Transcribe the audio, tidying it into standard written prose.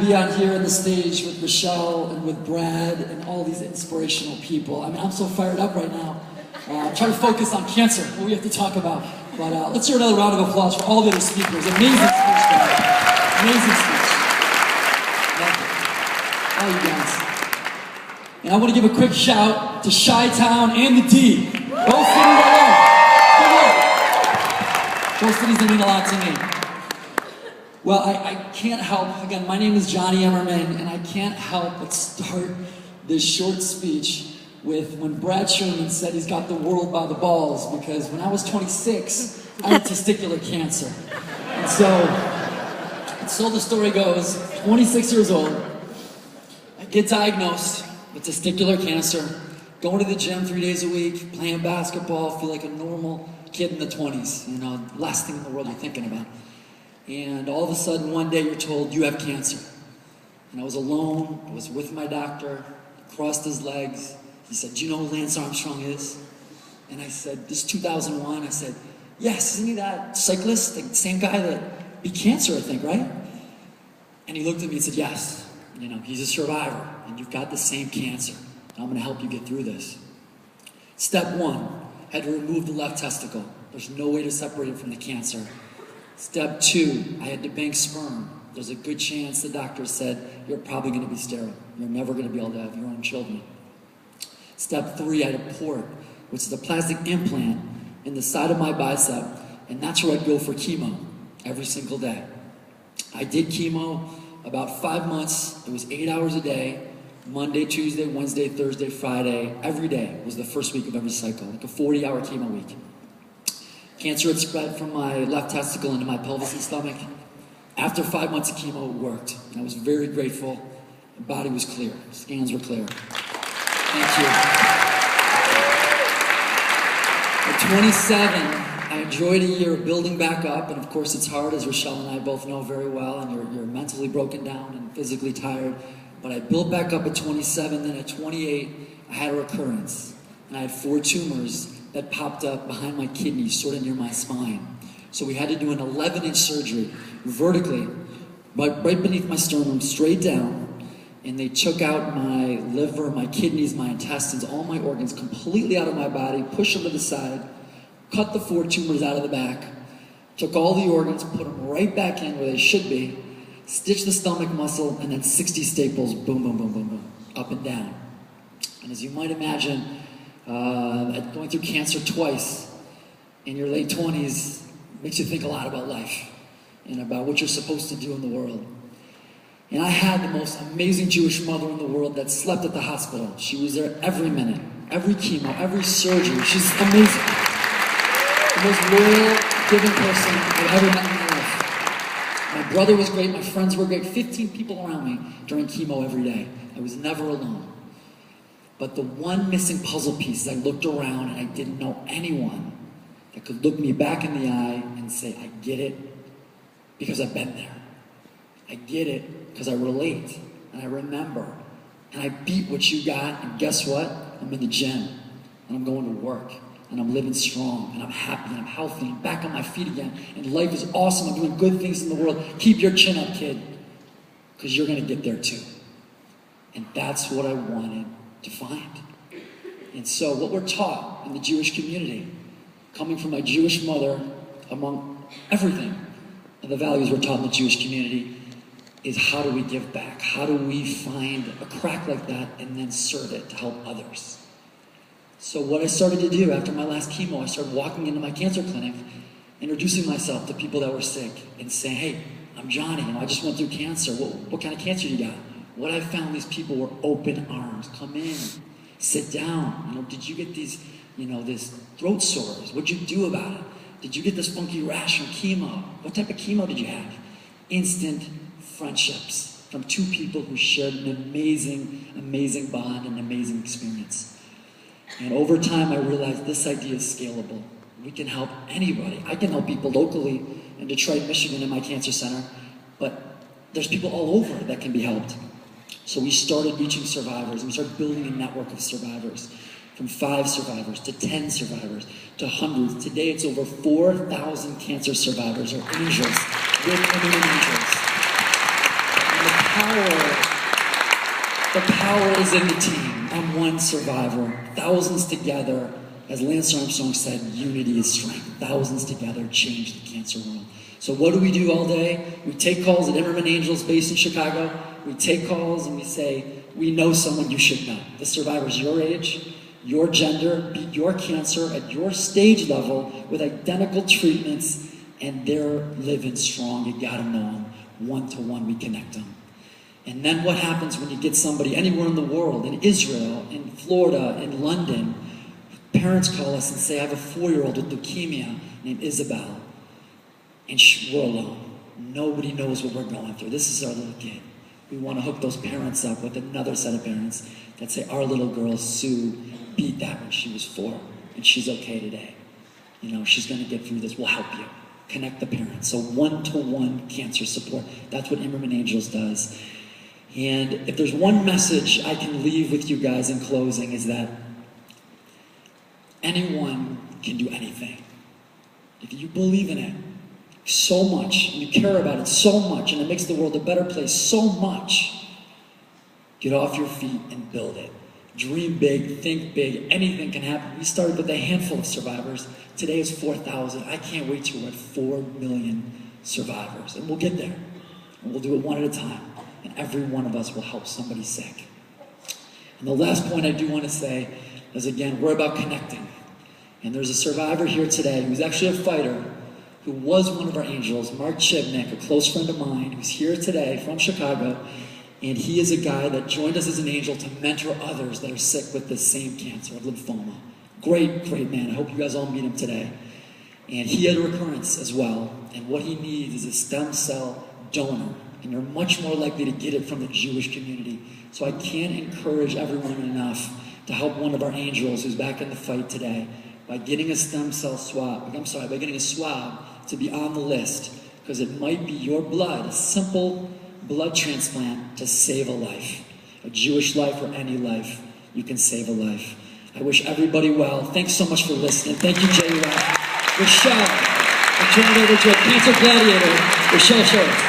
be on here on the stage with Michelle and with Brad and all these inspirational people. I mean, I'm so fired up right now. I'm trying to focus on cancer, what we have to talk about. But let's hear another round of applause for all the other speakers. Amazing speech, guys. Amazing speech. Love it. All you guys. And I want to give a quick shout to Chi-Town and the D. Both cities I love. Both cities that mean a lot to me. Well, I can't help, again, my name is Jonny Imerman, and I can't help but start this short speech with when Brad Sherman said he's got the world by the balls, because when I was 26, I had testicular cancer. And so the story goes, 26 years old, I get diagnosed with testicular cancer, going to the gym 3 days a week, playing basketball, feel like a normal kid in the 20s, you know, last thing in the world you're thinking about. And all of a sudden, one day you're told, you have cancer. And I was alone, I was with my doctor, crossed his legs. He said, do you know who Lance Armstrong is? And I said, this is 2001. I said, yes, isn't he that cyclist, the same guy that beat cancer, I think, right? And he looked at me and said, yes, you know, he's a survivor, and you've got the same cancer. And I'm gonna help you get through this. Step one, had to remove the left testicle. There's no way to separate it from the cancer. Step two, I had to bank sperm. There's a good chance, the doctor said, you're probably gonna be sterile. You're never gonna be able to have your own children. Step three, I had a port, which is a plastic implant in the side of my bicep, and that's where I'd go for chemo every single day. I did chemo about 5 months. It was 8 hours a day, Monday, Tuesday, Wednesday, Thursday, Friday. Every day was the first week of every cycle, like a 40-hour chemo week. Cancer had spread from my left testicle into my pelvis and stomach. After 5 months of chemo, it worked. And I was very grateful. My body was clear. Scans were clear. Thank you. At 27, I enjoyed a year of building back up. And of course, it's hard, as Rochelle and I both know very well. And you're mentally broken down and physically tired. But I built back up at 27. Then at 28, I had a recurrence. And I had 4 tumors that popped up behind my kidneys, sort of near my spine. So we had to do an 11-inch surgery, vertically, but right beneath my sternum, straight down, and they took out my liver, my kidneys, my intestines, all my organs completely out of my body, pushed them to the side, cut the 4 tumors out of the back, took all the organs, put them right back in where they should be, stitched the stomach muscle, and then 60 staples, boom, boom, boom, boom, boom, up and down. And as you might imagine, going through cancer twice in your late 20s makes you think a lot about life and about what you're supposed to do in the world. And I had the most amazing Jewish mother in the world that slept at the hospital. She was there every minute, every chemo, every surgery. She's amazing. The most loyal, giving person I've ever met in my life. My brother was great, my friends were great, 15 people around me during chemo every day. I was never alone. But the one missing puzzle piece is I looked around and I didn't know anyone that could look me back in the eye and say, I get it because I've been there. I get it because I relate and I remember. And I beat what you got, and guess what? I'm in the gym and I'm going to work and I'm living strong and I'm happy and I'm healthy and I'm back on my feet again. And life is awesome. I'm doing good things in the world. Keep your chin up, kid, because you're going to get there too. And that's what I wanted to find. And so what we're taught in the Jewish community, coming from my Jewish mother, among everything, and the values we're taught in the Jewish community, is how do we give back? How do we find a crack like that and then serve it to help others? So what I started to do after my last chemo, I started walking into my cancer clinic, introducing myself to people that were sick and saying, hey, I'm Jonny, I just went through cancer. What kind of cancer you got? What I found, these people were open arms. Come in, sit down. Did you get these, this throat sores? What'd you do about it? Did you get this funky rash from chemo? What type of chemo did you have? Instant friendships from 2 people who shared an amazing, amazing bond and amazing experience. And over time, I realized this idea is scalable. We can help anybody. I can help people locally in Detroit, Michigan, in my cancer center, but there's people all over that can be helped. So we started reaching survivors, and we started building a network of survivors, from 5 survivors to 10 survivors to hundreds. Today it's over 4,000 cancer survivors, or angels, with Imerman Angels. And the power is in the team. I'm one survivor. Thousands together, as Lance Armstrong said, unity is strength. Thousands together change the cancer world. So what do we do all day? We take calls at Imerman Angels based in Chicago. We take calls and we say, we know someone you should know. The survivor's your age, your gender, beat your cancer at your stage level with identical treatments, and they're living strong. You gotta know them. One-to-one, we connect them. And then what happens when you get somebody anywhere in the world, in Israel, in Florida, in London, parents call us and say, I have a 4-year-old with leukemia named Isabel, and we're alone. Nobody knows what we're going through. This is our little kid. We want to hook those parents up with another set of parents that say, our little girl, Sue, beat that when she was 4, and she's okay today. You know, she's going to get through this. We'll help you. Connect the parents. So one-to-one cancer support. That's what Imerman Angels does. And if there's one message I can leave with you guys in closing is that anyone can do anything. If you believe in it so much, and you care about it so much, and it makes the world a better place so much, get off your feet and build it. Dream big, think big, anything can happen. We started with a handful of survivors. Today is 4,000. I can't wait till we're at 4 million survivors. And we'll get there. And we'll do it one at a time. And every one of us will help somebody sick. And the last point I do want to say is, again, we're about connecting. And there's a survivor here today who's actually a fighter, who was one of our angels, Mark Chibnik, a close friend of mine, who's here today from Chicago. And he is a guy that joined us as an angel to mentor others that are sick with the same cancer of lymphoma. Great, great man. I hope you guys all meet him today. And he had a recurrence as well. And what he needs is a stem cell donor. And you're much more likely to get it from the Jewish community. So I can't encourage everyone enough to help one of our angels who's back in the fight today by getting a stem cell swab. By getting a swab to be on the list, because it might be your blood, a simple blood transplant to save a life. A Jewish life or any life, you can save a life. I wish everybody well. Thanks so much for listening. Thank you, J. Rock. Rochelle, the Cancer Gladiator, Rochelle Schultz.